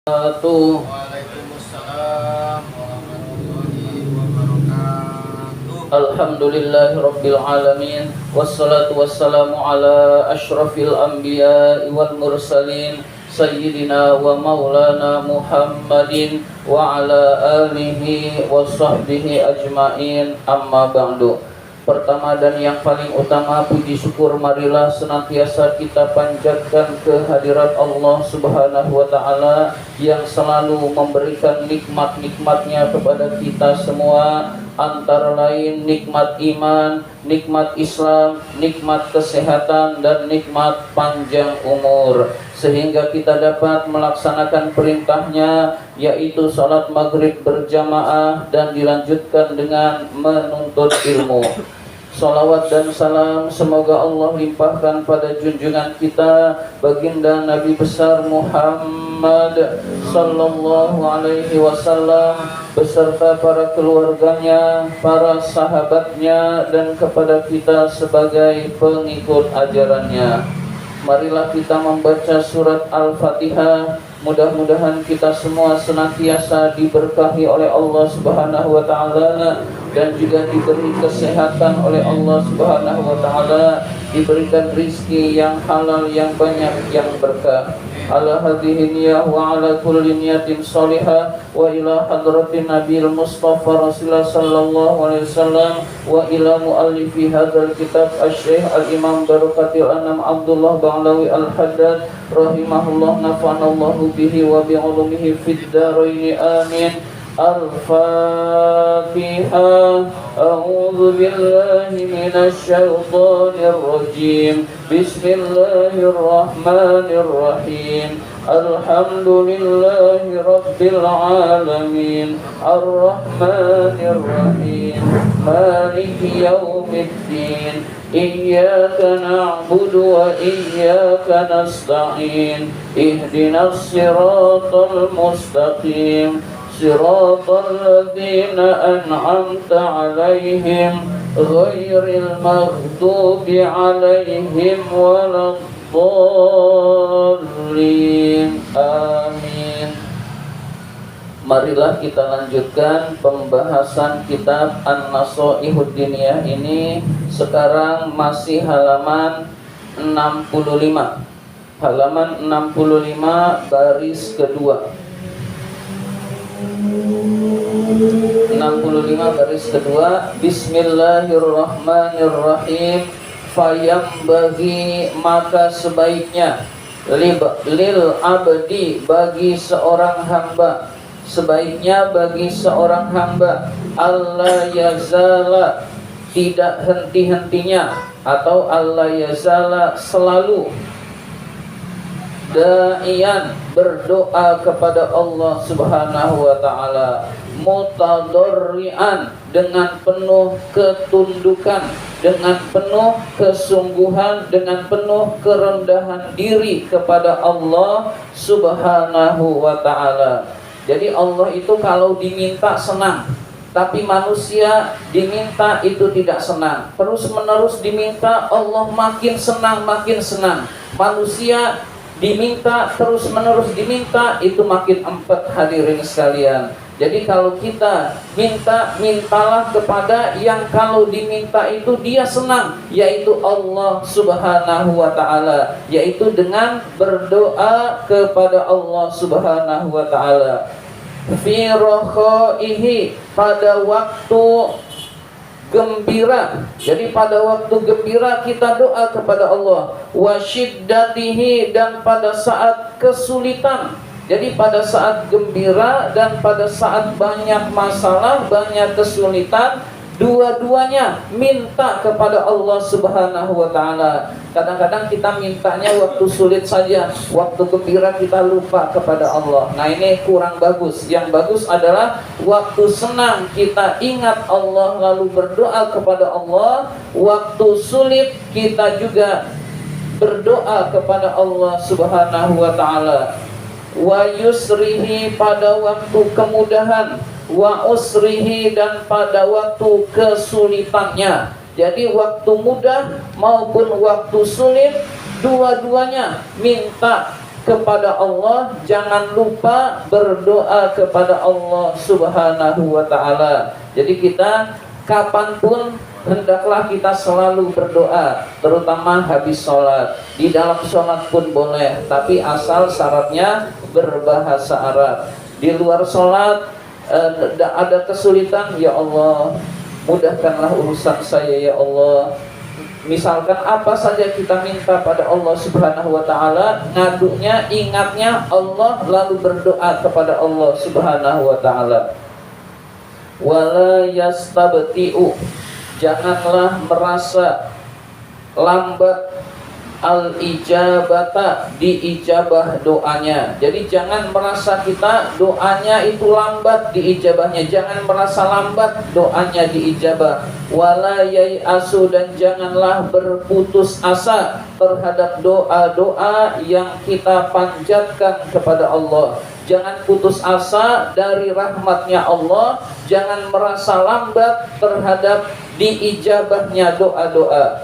Waalaikumsalam warahmatullahi wabarakatuh. Alhamdulillahi rabbil alamin. Wassalatu wassalamu ala ashrafil anbiya'i wal mursalin Sayyidina wa maulana Muhammadin wa ala alihi wa sahbihi ajma'in. Amma ba'du. Pertama dan yang paling utama, puji syukur marilah senantiasa kita panjatkan kehadirat Allah Subhanahu wa ta'ala yang selalu memberikan nikmat-nikmatnya kepada kita semua, antara lain nikmat iman, nikmat Islam, nikmat kesehatan, dan nikmat panjang umur, sehingga kita dapat melaksanakan perintahnya, yaitu salat maghrib berjamaah dan dilanjutkan dengan menuntut ilmu. Salawat dan salam semoga Allah limpahkan pada junjungan kita baginda Nabi besar Muhammad sallallahu alaihi wasallam beserta para keluarganya, para sahabatnya, dan kepada kita sebagai pengikut ajarannya. Marilah kita membaca surat Al-Fatihah. Mudah-mudahan kita semua senantiasa diberkahi oleh Allah Subhanahu wa ta'ala dan juga diberi kesehatan oleh Allah Subhanahu wa ta'ala, diberikan rizki yang halal, yang banyak, yang berkah. Ala hadhihi niyah wa ala kulli niyatin salihah wa ila hadratin Nabil Mustafa Rasulullah sallallahu alaihi wasallam wa ila muallifi hadzal kitab Asy-Syaikh Al-Imam Barakatil Anam Abdullah Ba'lawi Al-Haddad rahimahullah, nafa'anallahu bihi wa bi'ulumihi fid dharain amin. Al-Fatihah. A'udzu billahi minasy syaithanir rajim. Bismillahirrahmanirrahim. Alhamdulillahi rabbil alamin. Ar-Rahmanir Rahim. Maliki yaumiddin. Iyyaka na'budu wa iyyaka nasta'in. Ihdinas siratal mustaqim. Siratal ladzina an'amta 'alaihim ghairil maghdubi 'alaihim waladdallin. Amin. Marilah kita lanjutkan pembahasan kitab An-Nasaihud Diniyah ini. Sekarang masih halaman 65. Halaman 65 baris kedua. 65 baris kedua. Bismillahirrahmanirrahim. Fayambaghi, maka sebaiknya, lil abdi, bagi seorang hamba, sebaiknya bagi seorang hamba, Allah yazala, tidak henti-hentinya, atau Allah yazala, selalu, da'iyan, berdoa kepada Allah Subhanahu wa ta'ala, mutadorri'an, dengan penuh ketundukan, dengan penuh kesungguhan, dengan penuh kerendahan diri kepada Allah Subhanahu wa ta'ala. Jadi Allah itu kalau diminta senang, tapi manusia diminta itu tidak senang. Terus menerus diminta, Allah makin senang, makin senang. Manusia diminta, terus menerus diminta, itu makin empet, hadirin sekalian. Jadi kalau kita minta, mintalah kepada yang kalau diminta itu dia senang, yaitu Allah Subhanahu wa ta'ala, yaitu dengan berdoa kepada Allah Subhanahu wa ta'ala. Fi rakhaihi, pada waktu gembira. Jadi pada waktu gembira kita doa kepada Allah. Wa syiddatihi, dan pada saat kesulitan. Jadi pada saat gembira dan pada saat banyak masalah, banyak kesulitan, dua-duanya minta kepada Allah Subhanahu wa ta'ala. Kadang-kadang kita mintanya waktu sulit saja, waktu gembira kita lupa kepada Allah. Nah, ini kurang bagus. Yang bagus adalah waktu senang kita ingat Allah lalu berdoa kepada Allah. Waktu sulit kita juga berdoa kepada Allah Subhanahu wa ta'ala. Wa yusrihi, pada waktu kemudahan, wa usrihi, dan pada waktu kesulitannya. Jadi waktu mudah maupun waktu sulit, dua-duanya minta kepada Allah, jangan lupa berdoa kepada Allah Subhanahu wa ta'ala. Jadi kita kapanpun hendaklah kita selalu berdoa, terutama habis sholat. Di dalam sholat pun boleh, tapi asal syaratnya berbahasa Arab. Di luar sholat ada kesulitan, ya Allah mudahkanlah urusan saya ya Allah. Misalkan apa saja kita minta pada Allah Subhanahu wa ta'ala, ngadunya, ingatnya Allah, lalu berdoa kepada Allah Subhanahu wa ta'ala. Wala yastabti'u, janganlah merasa lambat al-ijabata, diijabah doanya. Jadi jangan merasa kita doanya itu lambat diijabahnya, jangan merasa lambat doanya diijabah. Wala yai'asu, dan janganlah berputus asa terhadap doa-doa yang kita panjatkan kepada Allah. Jangan putus asa dari rahmatnya Allah, jangan merasa lambat terhadap diijabahnya doa-doa.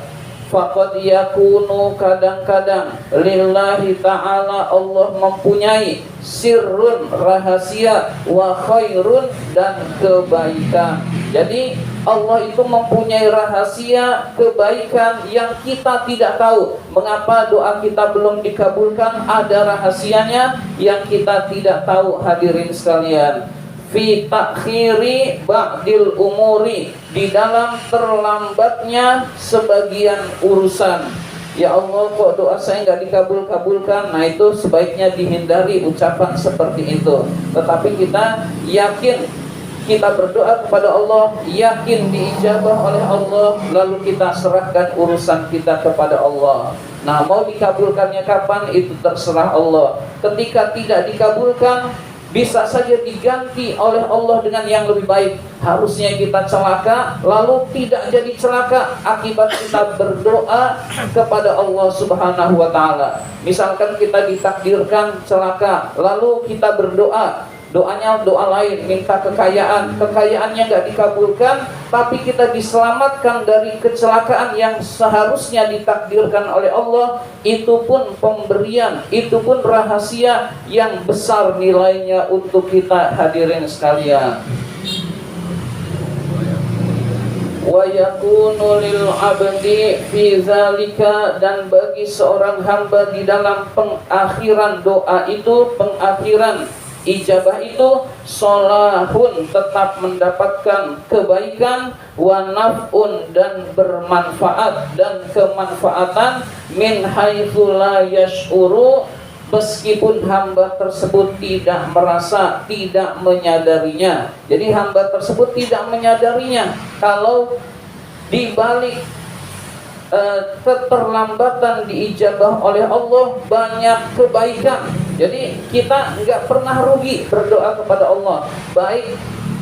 Faqad yakunu, kadang-kadang lillahi ta'ala, Allah mempunyai sirrun, rahasia, wa khairun, dan kebaikan. Jadi Allah itu mempunyai rahasia, kebaikan yang kita tidak tahu. Mengapa doa kita belum dikabulkan? Ada rahasianya yang kita tidak tahu, hadirin sekalian. Fi takhiri ba'dil umuri, di dalam terlambatnya sebagian urusan. Ya Allah, kok doa saya nggak dikabulkan? Nah, itu sebaiknya dihindari ucapan seperti itu. Tetapi kita yakin, kita berdoa kepada Allah, yakin diijabah oleh Allah, lalu kita serahkan urusan kita kepada Allah. Nah, mau dikabulkannya kapan itu terserah Allah. Ketika tidak dikabulkan, bisa saja diganti oleh Allah dengan yang lebih baik. Harusnya kita celaka, lalu tidak jadi celaka akibat kita berdoa kepada Allah Subhanahu wa ta'ala. Misalkan kita ditakdirkan celaka, lalu kita berdoa, doanya doa lain, minta kekayaan, kekayaannya nggak dikabulkan, tapi kita diselamatkan dari kecelakaan yang seharusnya ditakdirkan oleh Allah. Itu pun pemberian, itu pun rahasia yang besar nilainya untuk kita, hadirin sekalian. Wa yakunu lil abdi fi zalika, dan bagi seorang hamba di dalam pengakhiran doa itu, pengakhiran ijabah itu, solahun, tetap mendapatkan kebaikan, wa naf'un, dan bermanfaat dan kemanfaatan, min haitsu la yash'uru, meskipun hamba tersebut tidak merasa, tidak menyadarinya. Jadi hamba tersebut tidak menyadarinya kalau di balik keterlambatan diijabah oleh Allah banyak kebaikan. Jadi kita nggak pernah rugi berdoa kepada Allah, baik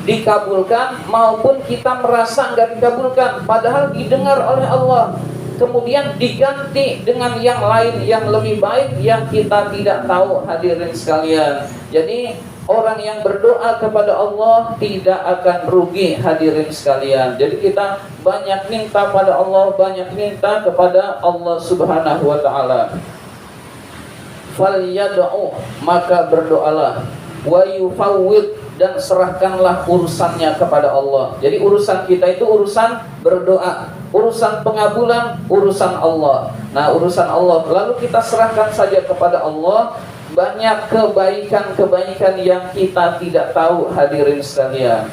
dikabulkan maupun kita merasa nggak dikabulkan, padahal didengar oleh Allah, kemudian diganti dengan yang lain yang lebih baik yang kita tidak tahu, hadirin sekalian. Jadi orang yang berdoa kepada Allah tidak akan rugi, hadirin sekalian. Jadi kita banyak minta pada Allah, banyak minta kepada Allah Subhanahu wa ta'ala. Falyad'u, maka berdoalah, wa yufawwid, dan serahkanlah urusannya kepada Allah. Jadi urusan kita itu urusan berdoa, urusan pengabulan, urusan Allah. Nah, urusan Allah lalu kita serahkan saja kepada Allah. Banyak kebaikan-kebaikan yang kita tidak tahu, hadirin sekalian.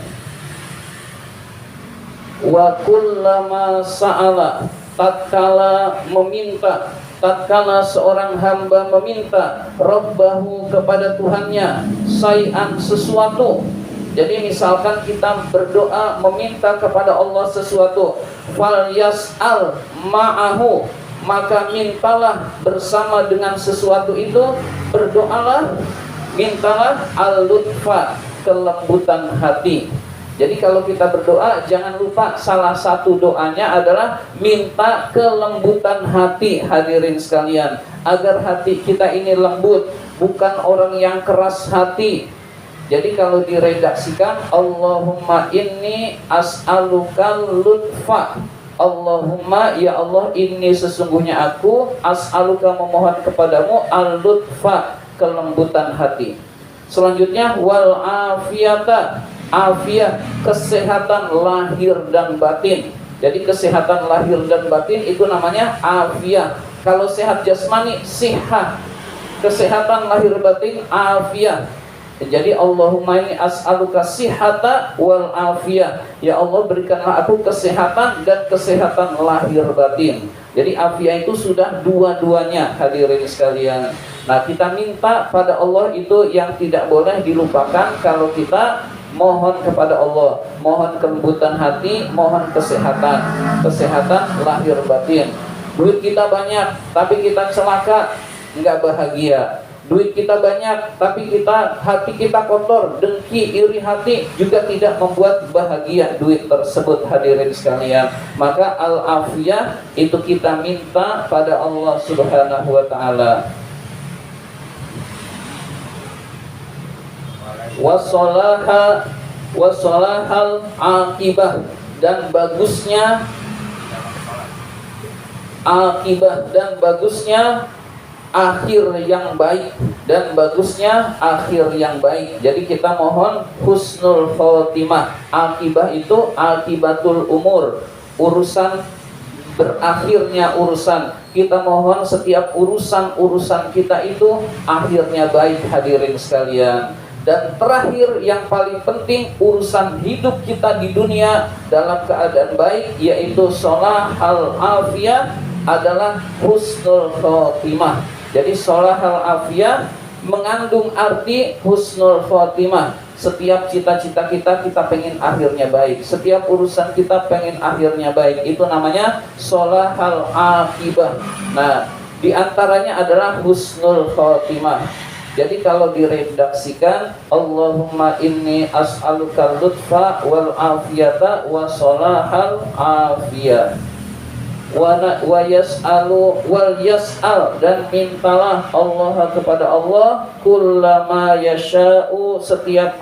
Wa kullama sa'ala, tatkala meminta, tatkala seorang hamba meminta Rabbahu, kepada Tuhannya, say'an, sesuatu. Jadi misalkan kita berdoa meminta kepada Allah sesuatu, fal yas'al ma'ahu, maka mintalah bersama dengan sesuatu itu, berdoalah, mintalah al-lutfa, kelembutan hati. Jadi kalau kita berdoa, jangan lupa salah satu doanya adalah minta kelembutan hati, hadirin sekalian, agar hati kita ini lembut, bukan orang yang keras hati. Jadi kalau diredaksikan, Allahumma inni as'alukal lutfa, Allahumma, ya Allah, ini sesungguhnya aku as'aluka, memohon kepadamu, al-lutfa, kelembutan hati. Selanjutnya wal afiyata, afiat kesehatan lahir dan batin. Jadi kesehatan lahir dan batin itu namanya afiat. Kalau sehat jasmani sihat, kesehatan lahir batin afiat. Jadi Allahumma inni as'aluka sihhata wal afiyah. Ya Allah, berikanlah aku kesehatan dan kesehatan lahir batin. Jadi afiyah itu sudah dua-duanya, hadirin sekalian. Nah, kita minta pada Allah itu yang tidak boleh dilupakan kalau kita mohon kepada Allah, mohon kelembutan hati, mohon kesehatan, kesehatan lahir batin. Duit kita banyak, tapi kita celaka, nggak bahagia. Duit kita banyak, tapi hati kita kotor, dengki, iri hati, juga tidak membuat bahagia duit tersebut, hadirin sekalian. Maka al-afiyah itu kita minta pada Allah Subhanahu wa ta'ala. Wasolahal akibah, dan bagusnya akibah, dan bagusnya akhir yang baik, dan bagusnya akhir yang baik. Jadi kita mohon husnul khotimah. Akibah itu akibatul umur, urusan berakhirnya urusan. Kita mohon setiap urusan kita itu akhirnya baik, hadirin sekalian. Dan terakhir yang paling penting, urusan hidup kita di dunia dalam keadaan baik, yaitu sholahal afiyah adalah husnul khotimah. Jadi sholahal afiyah mengandung arti husnul khotimah. Setiap cita-cita kita pengen akhirnya baik. Setiap urusan kita pengen akhirnya baik. Itu namanya sholahal akibah. Nah, diantaranya adalah husnul khotimah. Jadi kalau diredaksikan, Allahumma inni as'aluka lutfa wal afiyata wa sholahal afiyah. Wa yas'alu wal yas'al, dan mintalah Allah kepada Allah kullama yasha'u, setiap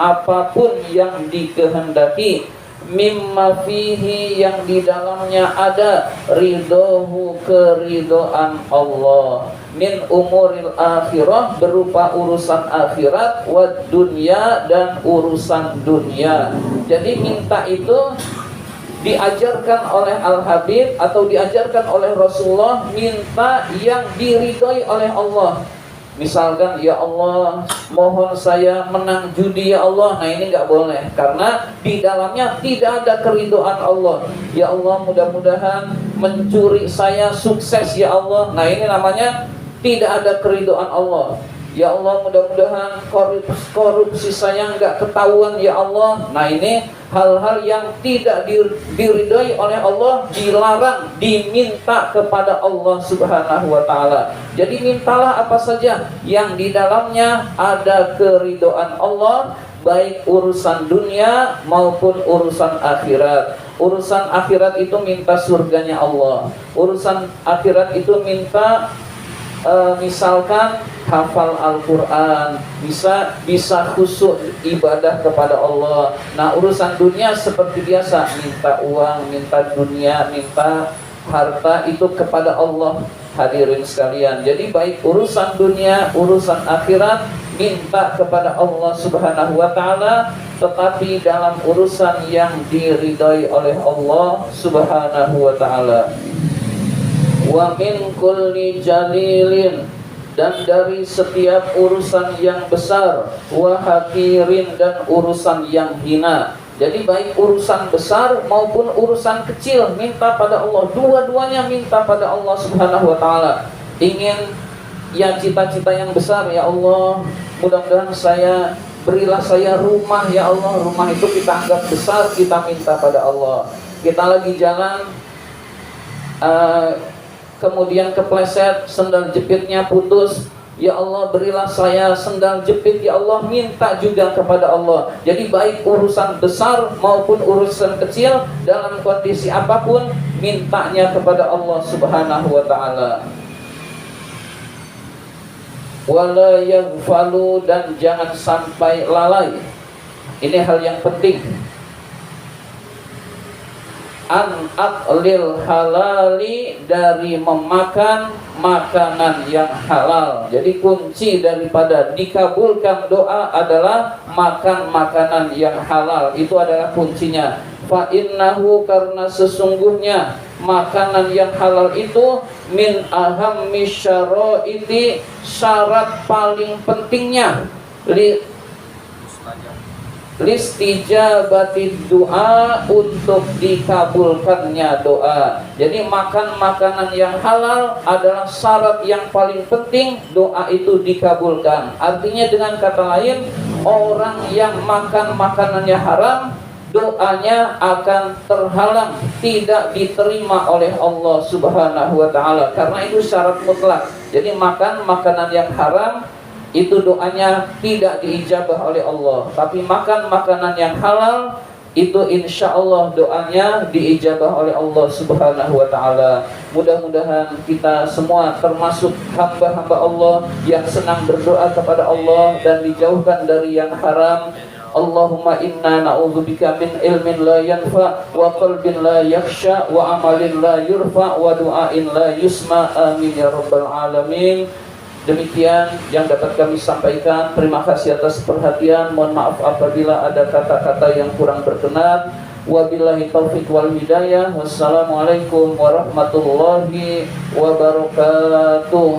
apapun yang dikehendaki, mimma fihi, yang di dalamnya ada ridhohu, keridhaan Allah, min umuril akhirah, berupa urusan akhirat, wad dunya, dan urusan dunia. Jadi minta itu diajarkan oleh Al-Habib atau diajarkan oleh Rasulullah, minta yang diridhoi oleh Allah. Misalkan, ya Allah, mohon saya menang judi ya Allah. Nah, ini nggak boleh, karena di dalamnya tidak ada keridhaan Allah. Ya Allah, mudah-mudahan mencuri saya sukses ya Allah. Nah, ini namanya tidak ada keridhaan Allah. Ya Allah, mudah-mudahan korupsi saya nggak ketahuan ya Allah. Nah, ini hal-hal yang tidak diridhai oleh Allah, dilarang, diminta kepada Allah Subhanahu wa ta'ala. Jadi mintalah apa saja yang di dalamnya ada keridhaan Allah, baik urusan dunia maupun urusan akhirat. Urusan akhirat itu minta surganya Allah. Urusan akhirat itu minta misalkan hafal Al-Quran, bisa khusyuk ibadah kepada Allah. Nah, urusan dunia seperti biasa, minta uang, minta dunia, minta harta, itu kepada Allah, hadirin sekalian. Jadi baik urusan dunia, urusan akhirat, minta kepada Allah Subhanahu wa ta'ala, tetapi dalam urusan yang diridhai oleh Allah Subhanahu wa ta'ala. Wa min kulli jalilin, dan dari setiap urusan yang besar, wa hakirin, dan urusan yang hina. Jadi baik urusan besar maupun urusan kecil, minta pada Allah. Dua-duanya minta pada Allah Subhanahu wa ta'ala. Ingin ya cita-cita yang besar, ya Allah, mudah-mudahan berilah saya rumah ya Allah. Rumah itu kita anggap besar, kita minta pada Allah. Kita lagi jalan, kemudian kepleset, sendal jepitnya putus, ya Allah, berilah saya sendal jepit ya Allah, minta juga kepada Allah. Jadi baik urusan besar maupun urusan kecil, dalam kondisi apapun, mintanya kepada Allah Subhanahu wa ta'ala. Wala yaghfalu, dan jangan sampai lalai. Ini hal yang penting. an aklil halali, dari memakan makanan yang halal. Jadi kunci daripada dikabulkan doa adalah makan makanan yang halal. Itu adalah kuncinya. Fa innahu, karena sesungguhnya makanan yang halal itu min ahammi syaraiti, syarat paling pentingnya listijabati doa, untuk dikabulkannya doa. Jadi makan makanan yang halal adalah syarat yang paling penting doa itu dikabulkan. Artinya dengan kata lain, orang yang makan makanan yang haram, doanya akan terhalang, tidak diterima oleh Allah Subhanahu wa taala, karena itu syarat mutlak. Jadi makan makanan yang haram itu doanya tidak diijabah oleh Allah. Tapi makan makanan yang halal itu insya Allah doanya diijabah oleh Allah Subhanahu wa taala. Mudah-mudahan kita semua termasuk hamba-hamba Allah yang senang berdoa kepada Allah dan dijauhkan dari yang haram. Allahumma inna na'udzubika min ilmin la yanfa, wa qalbin la yakhsha, wa amalin la yurfa, wa du'ain la yusma. Amin ya rabbal alamin. Demikian yang dapat kami sampaikan. Terima kasih atas perhatian. Mohon maaf apabila ada kata-kata yang kurang berkenan. Wabillahi taufiq wal hidayah. Wassalamualaikum warahmatullahi wabarakatuh.